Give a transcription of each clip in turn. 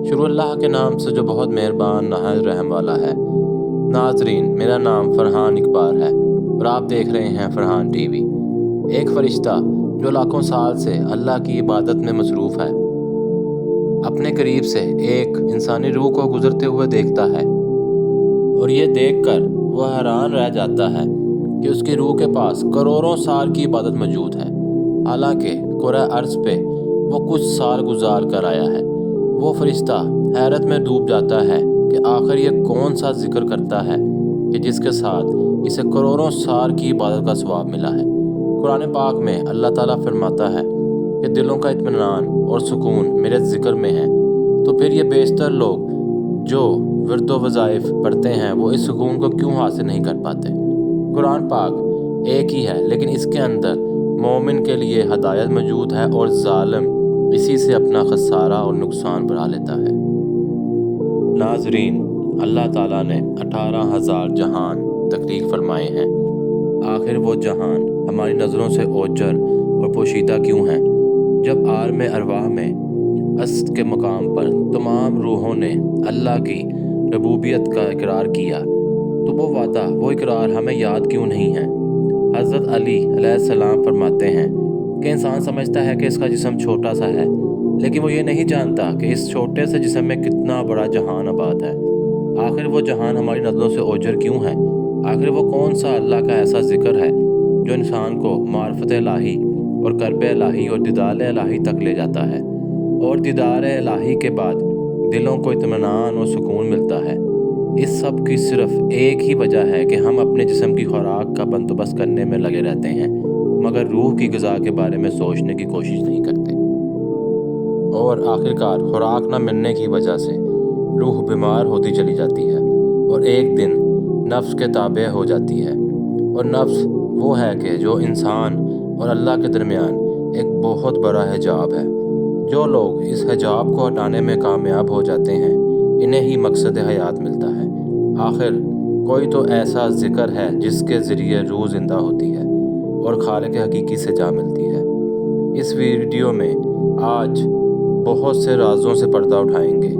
شروع اللہ کے نام سے جو بہت مہربان نہایت رحم والا ہے۔ ناظرین، میرا نام فرحان اقبال ہے اور آپ دیکھ رہے ہیں فرحان ٹی وی۔ ایک فرشتہ جو لاکھوں سال سے اللہ کی عبادت میں مصروف ہے اپنے قریب سے ایک انسانی روح کو گزرتے ہوئے دیکھتا ہے اور یہ دیکھ کر وہ حیران رہ جاتا ہے کہ اس کی روح کے پاس کروڑوں سال کی عبادت موجود ہے، حالانکہ کرۂ ارض پہ وہ کچھ سال گزار کر آیا ہے۔ وہ فرشتہ حیرت میں ڈوب جاتا ہے کہ آخر یہ کون سا ذکر کرتا ہے کہ جس کے ساتھ اسے کروڑوں سال کی عبادت کا ثواب ملا ہے۔ قرآن پاک میں اللہ تعالیٰ فرماتا ہے کہ دلوں کا اطمینان اور سکون میرے ذکر میں ہے، تو پھر یہ بیشتر لوگ جو ورد و وظائف پڑھتے ہیں وہ اس سکون کو کیوں حاصل نہیں کر پاتے؟ قرآن پاک ایک ہی ہے، لیکن اس کے اندر مومن کے لیے ہدایت موجود ہے اور ظالم اسی سے اپنا خسارہ اور نقصان بڑھا لیتا ہے۔ ناظرین، اللہ تعالیٰ نے 18,000 جہان تخلیق فرمائے ہیں، آخر وہ جہان ہماری نظروں سے اوجھل اور پوشیدہ کیوں ہیں؟ جب عالم ارواح میں اصل کے مقام پر تمام روحوں نے اللہ کی ربوبیت کا اقرار کیا تو وہ وعدہ، وہ اقرار ہمیں یاد کیوں نہیں ہے؟ حضرت علی علیہ السلام فرماتے ہیں کہ انسان سمجھتا ہے کہ اس کا جسم چھوٹا سا ہے، لیکن وہ یہ نہیں جانتا کہ اس چھوٹے سے جسم میں کتنا بڑا جہان آباد ہے۔ آخر وہ جہان ہماری نظروں سے اوجھل کیوں ہے؟ آخر وہ کون سا اللہ کا ایسا ذکر ہے جو انسان کو معرفت الہی اور قرب الہی اور دیدار الہی تک لے جاتا ہے، اور دیدار الہی کے بعد دلوں کو اطمینان اور سکون ملتا ہے؟ اس سب کی صرف ایک ہی وجہ ہے کہ ہم اپنے جسم کی خوراک کا بندوبست کرنے میں لگے رہتے ہیں، مگر روح کی غذا کے بارے میں سوچنے کی کوشش نہیں کرتے، اور آخرکار خوراک نہ ملنے کی وجہ سے روح بیمار ہوتی چلی جاتی ہے اور ایک دن نفس کے تابع ہو جاتی ہے۔ اور نفس وہ ہے کہ جو انسان اور اللہ کے درمیان ایک بہت بڑا حجاب ہے۔ جو لوگ اس حجاب کو ہٹانے میں کامیاب ہو جاتے ہیں انہیں ہی مقصد حیات ملتا ہے۔ آخر کوئی تو ایسا ذکر ہے جس کے ذریعے روح زندہ ہوتی ہے اور خالق حقیقی سے جا ملتی ہے۔ اس ویڈیو میں آج بہت سے رازوں سے پردہ اٹھائیں گے۔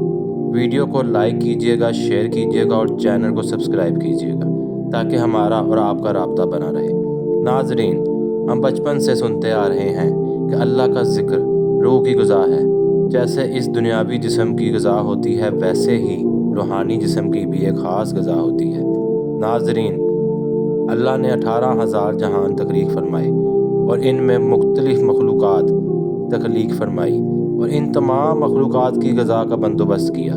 ویڈیو کو لائک کیجیے گا، شیئر کیجیے گا اور چینل کو سبسکرائب کیجیے گا تاکہ ہمارا اور آپ کا رابطہ بنا رہے۔ ناظرین، ہم بچپن سے سنتے آ رہے ہیں کہ اللہ کا ذکر روح کی غذا ہے۔ جیسے اس دنیاوی جسم کی غذا ہوتی ہے، ویسے ہی روحانی جسم کی بھی ایک خاص غذا ہوتی ہے۔ ناظرین، اللہ نے 18,000 جہان تخلیق فرمائے اور ان میں مختلف مخلوقات تخلیق فرمائی اور ان تمام مخلوقات کی غذا کا بندوبست کیا۔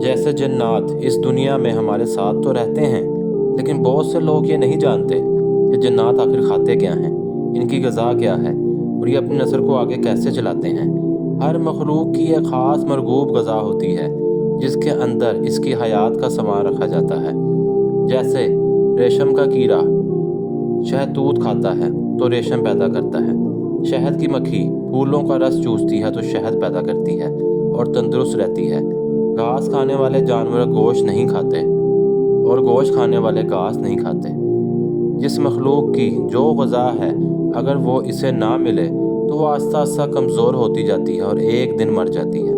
جیسے جنات اس دنیا میں ہمارے ساتھ تو رہتے ہیں، لیکن بہت سے لوگ یہ نہیں جانتے کہ جنات آخر کھاتے کیا ہیں، ان کی غذا کیا ہے اور یہ اپنی نسل کو آگے کیسے چلاتے ہیں۔ ہر مخلوق کی ایک خاص مرغوب غذا ہوتی ہے جس کے اندر اس کی حیات کا سامان رکھا جاتا ہے۔ جیسے ریشم کا کیڑا شہتوت کھاتا ہے تو ریشم پیدا کرتا ہے، شہد کی مکھی پھولوں کا رس چوستی ہے تو شہد پیدا کرتی ہے اور تندرست رہتی ہے۔ گھاس کھانے والے جانور گوشت نہیں کھاتے اور گوشت کھانے والے گھاس نہیں کھاتے۔ جس مخلوق کی جو غذا ہے اگر وہ اسے نہ ملے تو وہ آہستہ آہستہ کمزور ہوتی جاتی ہے اور ایک دن مر جاتی ہے۔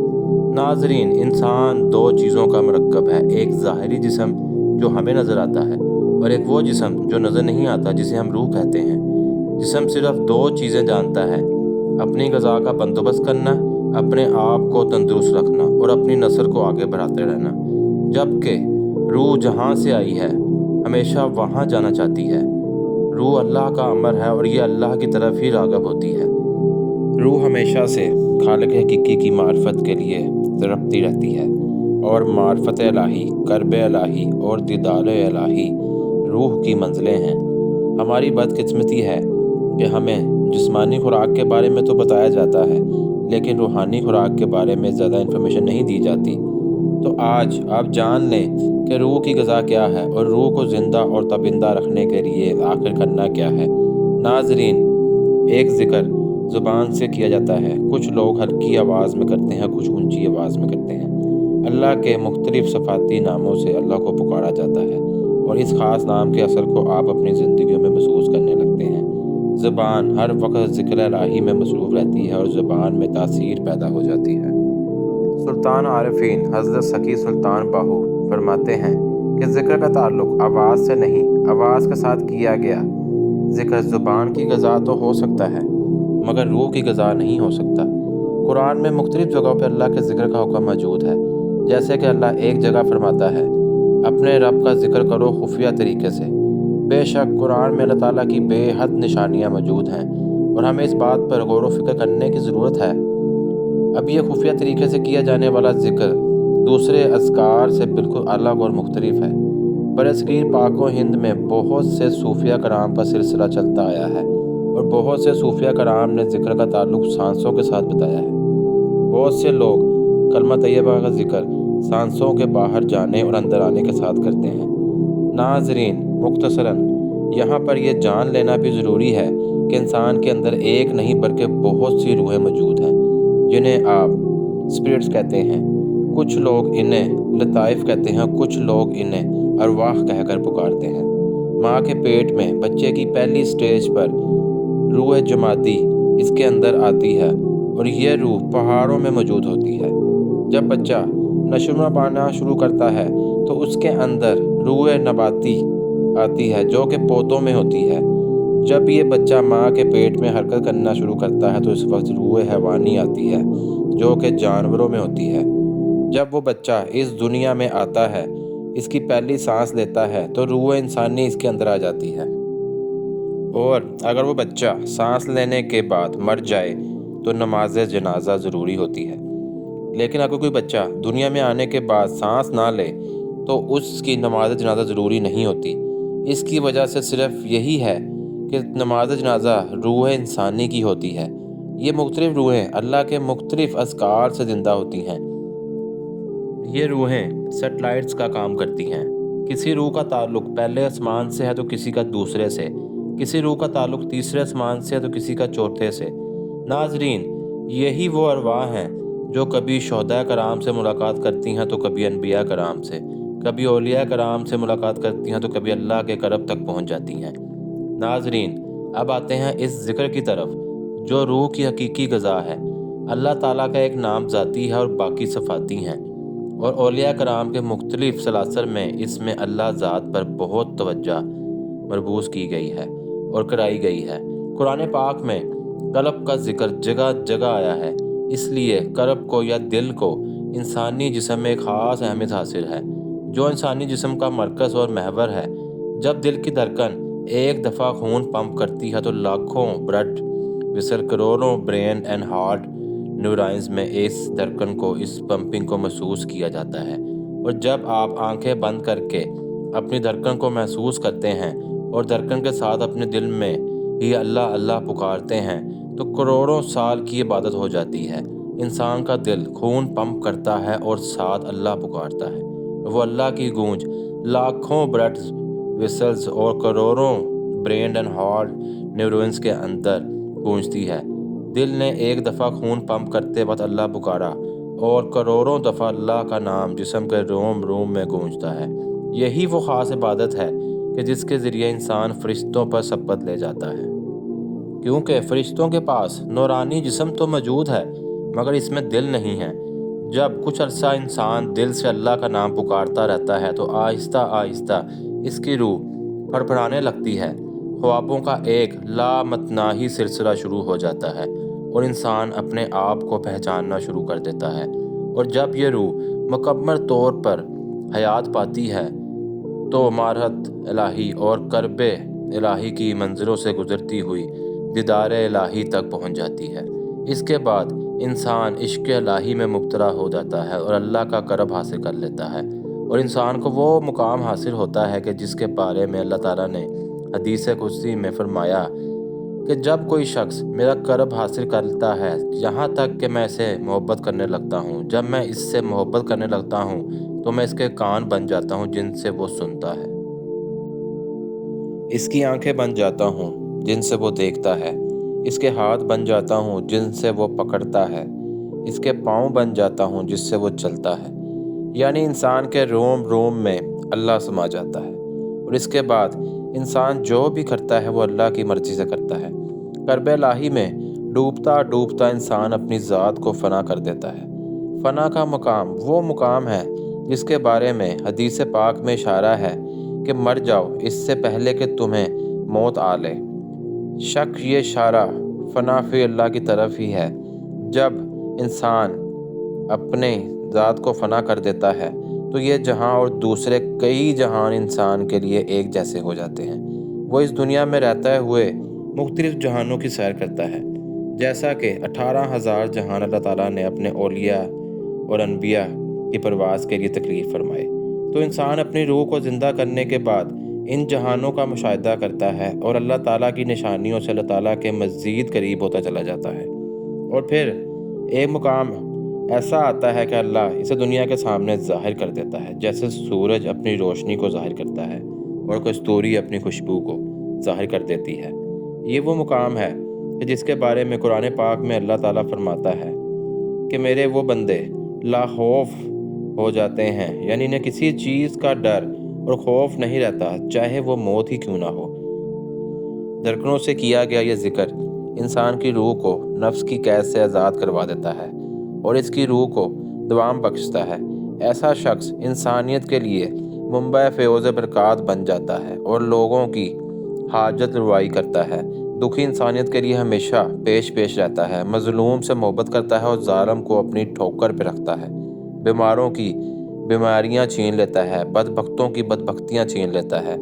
ناظرین، انسان دو چیزوں کا مرکب ہے، ایک ظاہری جسم جو ہمیں نظر آتا ہے اور ایک وہ جسم جو نظر نہیں آتا جسے ہم روح کہتے ہیں۔ جسم صرف دو چیزیں جانتا ہے، اپنی غذا کا بندوبست کرنا، اپنے آپ کو تندرست رکھنا اور اپنی نسل کو آگے بڑھاتے رہنا، جبکہ روح جہاں سے آئی ہے ہمیشہ وہاں جانا چاہتی ہے۔ روح اللہ کا امر ہے اور یہ اللہ کی طرف ہی راغب ہوتی ہے۔ روح ہمیشہ سے خالق حقیقی کی معرفت کے لیے تڑپتی رہتی ہے، اور معرفت الہی، قرب الہی اور دیدار الہی روح کی منزلیں ہیں۔ ہماری بدقسمتی ہے کہ ہمیں جسمانی خوراک کے بارے میں تو بتایا جاتا ہے، لیکن روحانی خوراک کے بارے میں زیادہ انفارمیشن نہیں دی جاتی۔ تو آج آپ جان لیں کہ روح کی غذا کیا ہے اور روح کو زندہ اور تابندہ رکھنے کے لیے آخر کرنا کیا ہے۔ ناظرین، ایک ذکر زبان سے کیا جاتا ہے، کچھ لوگ ہلکی آواز میں کرتے ہیں، کچھ اونچی آواز میں کرتے ہیں۔ اللہ کے مختلف صفاتی ناموں سے اللہ کو پکارا جاتا ہے اور اس خاص نام کے اثر کو آپ اپنی زندگیوں میں محسوس کرنے لگتے ہیں۔ زبان ہر وقت ذکر الہی میں مصروف رہتی ہے اور زبان میں تاثیر پیدا ہو جاتی ہے۔ سلطان عارفین حضرت سکی سلطان باہو فرماتے ہیں کہ ذکر کا تعلق آواز سے نہیں، آواز کے ساتھ کیا گیا ذکر زبان کی غذا تو ہو سکتا ہے مگر روح کی غذا نہیں ہو سکتا۔ قرآن میں مختلف جگہوں پہ اللہ کے ذکر کا حکم موجود ہے، جیسے کہ اللہ ایک جگہ فرماتا ہے اپنے رب کا ذکر کرو خفیہ طریقے سے۔ بے شک قرآن میں اللہ تعالیٰ کی بے حد نشانیاں موجود ہیں اور ہمیں اس بات پر غور و فکر کرنے کی ضرورت ہے۔ اب یہ خفیہ طریقے سے کیا جانے والا ذکر دوسرے اذکار سے بالکل الگ اور مختلف ہے۔ برصغیر پاک و ہند میں بہت سے صوفیہ کرام کا سلسلہ چلتا آیا ہے اور بہت سے صوفیہ کرام نے ذکر کا تعلق سانسوں کے ساتھ بتایا ہے۔ بہت سے لوگ کلمہ طیبہ کا ذکر سانسوں کے باہر جانے اور اندر آنے کے ساتھ کرتے ہیں۔ ناظرین، مختصراً یہاں پر یہ جان لینا بھی ضروری ہے کہ انسان کے اندر ایک نہیں بلکہ بہت سی روحیں موجود ہیں جنہیں آپ اسپرٹس کہتے ہیں۔ کچھ لوگ انہیں لطائف کہتے ہیں، کچھ لوگ انہیں ارواح کہہ کر پکارتے ہیں۔ ماں کے پیٹ میں بچے کی پہلی سٹیج پر روح جمادی اس کے اندر آتی ہے اور یہ روح پہاڑوں میں موجود ہوتی ہے۔ جب بچہ نشو پانا شروع کرتا ہے تو اس کے اندر روح نباتی آتی ہے جو کہ پودوں میں ہوتی ہے۔ جب یہ بچہ ماں کے پیٹ میں حرکت کرنا شروع کرتا ہے تو اس وقت روح حیوانی آتی ہے جو کہ جانوروں میں ہوتی ہے۔ جب وہ بچہ اس دنیا میں آتا ہے، اس کی پہلی سانس لیتا ہے تو روح انسانی اس کے اندر آ جاتی ہے، اور اگر وہ بچہ سانس لینے کے بعد مر جائے تو نماز جنازہ ضروری ہوتی ہے۔ لیکن اگر کوئی بچہ دنیا میں آنے کے بعد سانس نہ لے تو اس کی نماز جنازہ ضروری نہیں ہوتی۔ اس کی وجہ سے صرف یہی ہے کہ نماز جنازہ روح انسانی کی ہوتی ہے۔ یہ مختلف روحیں اللہ کے مختلف اذکار سے زندہ ہوتی ہیں۔ یہ روحیں سیٹلائٹس کا کام کرتی ہیں۔ کسی روح کا تعلق پہلے آسمان سے ہے تو کسی کا دوسرے سے، کسی روح کا تعلق تیسرے آسمان سے ہے تو کسی کا چوتھے سے۔ ناظرین، یہی وہ ارواح ہیں جو کبھی شہداء کرام سے ملاقات کرتی ہیں تو کبھی انبیاء کرام سے، کبھی اولیاء کرام سے ملاقات کرتی ہیں تو کبھی اللہ کے قرب تک پہنچ جاتی ہیں۔ ناظرین، اب آتے ہیں اس ذکر کی طرف جو روح کی حقیقی غذا ہے۔ اللہ تعالیٰ کا ایک نام ذاتی ہے اور باقی صفاتی ہیں، اور اولیاء کرام کے مختلف سلاسل میں اس میں اللہ ذات پر بہت توجہ مربوط کی گئی ہے اور کرائی گئی ہے۔ قرآن پاک میں قلب کا ذکر جگہ جگہ آیا ہے، اس لیے قلب کو یا دل کو انسانی جسم میں ایک خاص اہمیت حاصل ہے جو انسانی جسم کا مرکز اور محور ہے۔ جب دل کی دھڑکن ایک دفعہ خون پمپ کرتی ہے تو لاکھوں بلڈ ویسل، کروڑوں برین اینڈ ہارٹ نیورائنز میں اس دھڑکن کو، اس پمپنگ کو محسوس کیا جاتا ہے۔ اور جب آپ آنکھیں بند کر کے اپنی دھڑکن کو محسوس کرتے ہیں اور دھڑکن کے ساتھ اپنے دل میں ہی اللہ اللہ پکارتے ہیں تو کروڑوں سال کی عبادت ہو جاتی ہے۔ انسان کا دل خون پمپ کرتا ہے اور ساتھ اللہ پکارتا ہے، وہ اللہ کی گونج لاکھوں بلڈ ویسلز اور کروڑوں برین اینڈ ہارٹ نیورونز کے اندر گونجتی ہے۔ دل نے ایک دفعہ خون پمپ کرتے وقت اللہ پکارا اور کروڑوں دفعہ اللہ کا نام جسم کے روم روم میں گونجتا ہے۔ یہی وہ خاص عبادت ہے کہ جس کے ذریعے انسان فرشتوں پر سبقت لے جاتا ہے، کیونکہ فرشتوں کے پاس نورانی جسم تو موجود ہے مگر اس میں دل نہیں ہے۔ جب کچھ عرصہ انسان دل سے اللہ کا نام پکارتا رہتا ہے تو آہستہ آہستہ اس کی روح پھڑپھڑانے لگتی ہے، خوابوں کا ایک لامتناہی سلسلہ شروع ہو جاتا ہے اور انسان اپنے آپ کو پہچاننا شروع کر دیتا ہے۔ اور جب یہ روح مکمل طور پر حیات پاتی ہے تو معرفت الہی اور قرب الہی کی منزلوں سے گزرتی ہوئی دیدار الہی تک پہنچ جاتی ہے۔ اس کے بعد انسان عشق الہی میں مبتلا ہو جاتا ہے اور اللہ کا قرب حاصل کر لیتا ہے، اور انسان کو وہ مقام حاصل ہوتا ہے کہ جس کے بارے میں اللہ تعالیٰ نے حدیث قدسی میں فرمایا کہ جب کوئی شخص میرا قرب حاصل کرتا ہے یہاں تک کہ میں اسے محبت کرنے لگتا ہوں، جب میں اس سے محبت کرنے لگتا ہوں تو میں اس کے کان بن جاتا ہوں جن سے وہ سنتا ہے، اس کی آنکھیں بن جاتا ہوں جن سے وہ دیکھتا ہے، اس کے ہاتھ بن جاتا ہوں جن سے وہ پکڑتا ہے، اس کے پاؤں بن جاتا ہوں جس سے وہ چلتا ہے۔ یعنی انسان کے روم روم میں اللہ سما جاتا ہے، اور اس کے بعد انسان جو بھی کرتا ہے وہ اللہ کی مرضی سے کرتا ہے۔ قرب الہی میں ڈوبتا ڈوبتا انسان اپنی ذات کو فنا کر دیتا ہے۔ فنا کا مقام وہ مقام ہے جس کے بارے میں حدیث پاک میں اشارہ ہے کہ مر جاؤ اس سے پہلے کہ تمہیں موت آ لے۔ شک یہ اشارہ فنا فی اللہ کی طرف ہی ہے۔ جب انسان اپنے ذات کو فنا کر دیتا ہے تو یہ جہاں اور دوسرے کئی جہان انسان کے لیے ایک جیسے ہو جاتے ہیں۔ وہ اس دنیا میں رہتے ہوئے مختلف جہانوں کی سیر کرتا ہے، جیسا کہ 18,000 جہان اللہ تعالیٰ نے اپنے اولیاء اور انبیاء کی پرواز کے لیے تکلیف فرمائے۔ تو انسان اپنی روح کو زندہ کرنے کے بعد ان جہانوں کا مشاہدہ کرتا ہے اور اللہ تعالیٰ کی نشانیوں سے اللہ تعالیٰ کے مزید قریب ہوتا چلا جاتا ہے، اور پھر ایک مقام ایسا آتا ہے کہ اللہ اسے دنیا کے سامنے ظاہر کر دیتا ہے، جیسے سورج اپنی روشنی کو ظاہر کرتا ہے اور کستوری اپنی خوشبو کو ظاہر کر دیتی ہے۔ یہ وہ مقام ہے کہ جس کے بارے میں قرآن پاک میں اللہ تعالیٰ فرماتا ہے کہ میرے وہ بندے لا خوف ہو جاتے ہیں، یعنی انہیں کسی چیز کا ڈر اور خوف نہیں رہتا، چاہے وہ موت ہی کیوں نہ ہو۔ درکنوں سے کیا گیا یہ ذکر انسان کی روح کو نفس کی قید سے آزاد کروا دیتا ہے اور اس کی روح کو دوام بخشتا ہے۔ ایسا شخص انسانیت کے لیے منبع فیض برکات بن جاتا ہے اور لوگوں کی حاجت روائی کرتا ہے۔ دکھی انسانیت کے لیے ہمیشہ پیش رہتا ہے، مظلوم سے محبت کرتا ہے اور ظالم کو اپنی ٹھوکر پہ رکھتا ہے، بیماروں کی بیماریاں چھین لیتا ہے، بدبختوں کی بدبختیاں چھین لیتا ہے،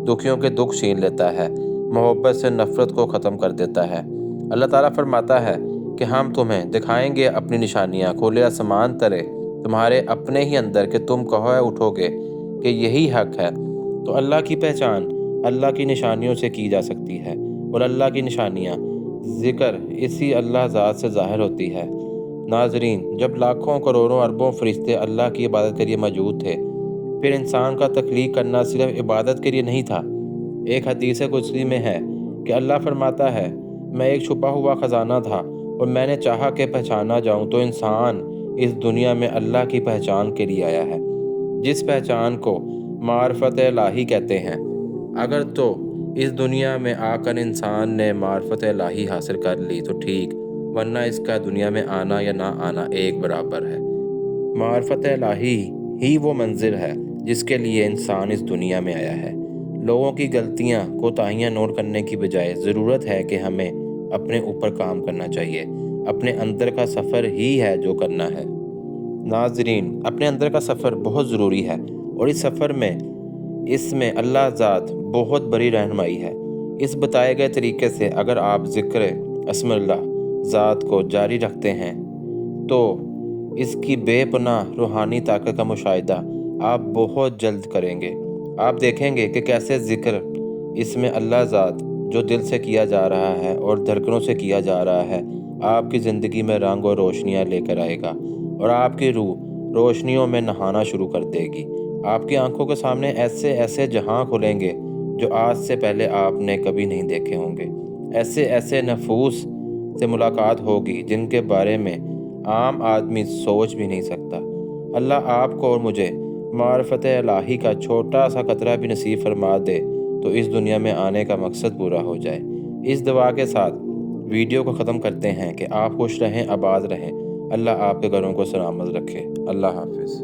دکھیوں کے دکھ چھین لیتا ہے، محبت سے نفرت کو ختم کر دیتا ہے۔ اللہ تعالیٰ فرماتا ہے کہ ہم تمہیں دکھائیں گے اپنی نشانیاں کھلے آسمان تلے تمہارے اپنے ہی اندر کہ تم کہہ اٹھو گے کہ یہی حق ہے۔ تو اللہ کی پہچان اللہ کی نشانیوں سے کی جا سکتی ہے، اور اللہ کی نشانیاں ذکر اسی اللہ ذات سے ظاہر ہوتی ہے۔ ناظرین، جب لاکھوں کروڑوں اربوں فرشتے اللہ کی عبادت کے لیے موجود تھے، پھر انسان کا تخلیق کرنا صرف عبادت کے لیے نہیں تھا۔ ایک حدیث قدسی میں ہے کہ اللہ فرماتا ہے میں ایک چھپا ہوا خزانہ تھا اور میں نے چاہا کہ پہچانا جاؤں تو انسان اس دنیا میں اللہ کی پہچان کے لیے آیا ہے، جس پہچان کو معرفت الہی کہتے ہیں۔ اگر تو اس دنیا میں آ کر انسان نے معرفت الہی حاصل کر لی تو ٹھیک، ورنہ اس کا دنیا میں آنا یا نہ آنا ایک برابر ہے۔ معرفت الہی ہی وہ منزل ہے جس کے لیے انسان اس دنیا میں آیا ہے۔ لوگوں کی غلطیاں کوتاہیاں نوٹ کرنے کی بجائے ضرورت ہے کہ ہمیں اپنے اوپر کام کرنا چاہیے۔ اپنے اندر کا سفر ہی ہے جو کرنا ہے۔ ناظرین، اپنے اندر کا سفر بہت ضروری ہے، اور اس میں اللہ ذات بہت بڑی رہنمائی ہے۔ اس بتائے گئے طریقے سے اگر آپ ذکر اسم اللہ ذات کو جاری رکھتے ہیں تو اس کی بے پناہ روحانی طاقت کا مشاہدہ آپ بہت جلد کریں گے۔ آپ دیکھیں گے کہ کیسے ذکر اس میں اللہ ذات جو دل سے کیا جا رہا ہے اور دھڑکنوں سے کیا جا رہا ہے، آپ کی زندگی میں رنگ اور روشنیاں لے کر آئے گا، اور آپ کی روح روشنیوں میں نہانا شروع کر دے گی۔ آپ کی آنکھوں کے سامنے ایسے جہاں کھلیں گے جو آج سے پہلے آپ نے کبھی نہیں دیکھے ہوں گے۔ ایسے نفوس سے ملاقات ہوگی جن کے بارے میں عام آدمی سوچ بھی نہیں سکتا۔ اللہ آپ کو اور مجھے معرفت الہی کا چھوٹا سا قطرہ بھی نصیب فرما دے تو اس دنیا میں آنے کا مقصد پورا ہو جائے۔ اس دعا کے ساتھ ویڈیو کو ختم کرتے ہیں کہ آپ خوش رہیں، آباد رہیں، اللہ آپ کے گھروں کو سلامت رکھے۔ اللہ حافظ۔